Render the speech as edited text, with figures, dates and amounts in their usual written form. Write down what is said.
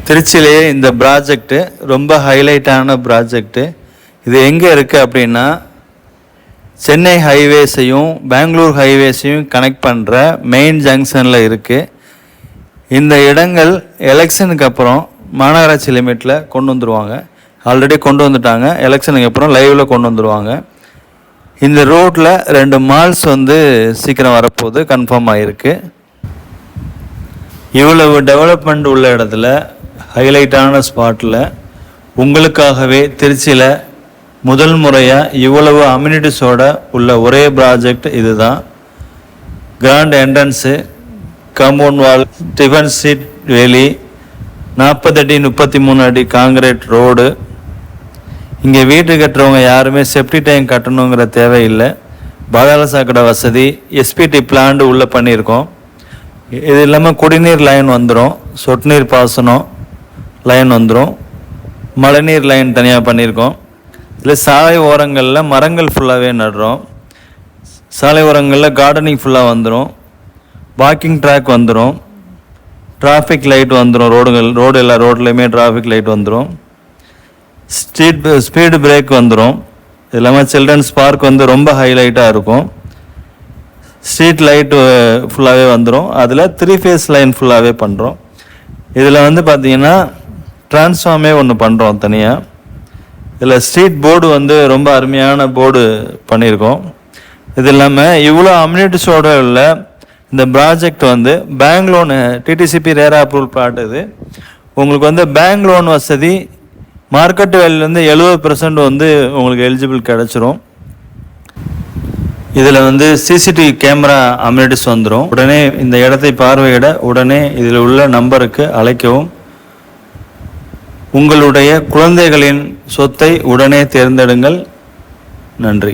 திருச்சியிலேயே இந்த ப்ராஜெக்ட்டு ரொம்ப ஹைலைட்டான ப்ராஜெக்ட்டு. இது எங்கே இருக்குது அப்படின்னா, சென்னை ஹைவேஸையும் பெங்களூர் ஹைவேஸையும் கனெக்ட் பண்ணுற மெயின் ஜங்ஷனில் இருக்குது. இந்த இடங்கள் எலெக்ஷனுக்கு அப்புறம் மாநகராட்சி லிமிட்டில் கொண்டு வந்துடுவாங்க. ஆல்ரெடி கொண்டு வந்துட்டாங்க. எலெக்ஷனுக்கு அப்புறம் லைவில் கொண்டு வந்துடுவாங்க. இந்த ரோட்டில் 2 மால்ஸ் சீக்கிரம் வரப்போகுது, கன்ஃபார்ம் ஆகிருக்கு. இவ்வளவு டெவலப்மெண்ட் உள்ள இடத்துல, ஹைலைட்டான ஸ்பாட்டில் உங்களுக்காகவே திருச்சியில் முதல் முறையாக இவ்வளவு அம்யூனிட்டிஸோட உள்ள ஒரே ப்ராஜெக்ட் இது தான். Grand entrance, compound wall, tiffin street வேலி, 40 அடி 33 அடி காங்கிரீட் ரோடு. இங்கே வீட்டு கட்டுறவங்க யாருமே செப்டி டேங்க் கட்டணுங்கிற தேவையில்லை. பாதாள சாக்கடை வசதி, எஸ்பிடி பிளான்ட் உள்ளே பண்ணியிருக்கோம். இது இல்லாமல் குடிநீர் லைன் வந்துடும், சொட்டு நீர் பாசனம் லைன் வந்துடும், மழைநீர் லைன் தனியாக பண்ணியிருக்கோம். இதில் சாலை ஓரங்களில் மரங்கள் ஃபுல்லாகவே நடுறோம். சாலை ஓரங்களில் கார்டனிங் ஃபுல்லாக வந்துடும், வாக்கிங் ட்ராக் வந்துடும், டிராஃபிக் லைட் வந்துடும். ரோடு எல்லா ரோட்லேயுமே டிராஃபிக் லைட் வந்துடும். ஸ்பீடு பிரேக் வந்துடும். இது இல்லாமல் சில்ட்ரன்ஸ் பார்க் ரொம்ப ஹைலைட்டாக இருக்கும். ஸ்ட்ரீட் லைட்டு ஃபுல்லாகவே வந்துடும். அதில் 3 ஃபேஸ் லைன் ஃபுல்லாகவே பண்ணுறோம். இதில் பார்த்தீங்கன்னா டிரான்ஸ்ஃபார்மே ஒன்று பண்ணுறோம் தனியாக. இதில் ஸ்ட்ரீட் போர்டு ரொம்ப அருமையான போர்டு பண்ணியிருக்கோம். இது இல்லாமல் இவ்வளோ அம்யூனிட்டிஸோடு உள்ள இந்த project bank loan, DTCP RERA approval plot. இது உங்களுக்கு பேங்க் லோன் வசதி மார்க்கெட் வேல்யூலேருந்து 70% உங்களுக்கு எலிஜிபிள் கிடச்சிரும். இதில் சிசிடிவி கேமரா அம்யூனிட்டிஸ் வந்துடும். உடனே இந்த இடத்தை பார்வையிட உடனே இதில் உள்ள நம்பருக்கு அழைக்கவும். உங்களுடைய குழந்தைகளின் சொத்தை உடனே தேர்ந்தெடுங்கள். நன்றி.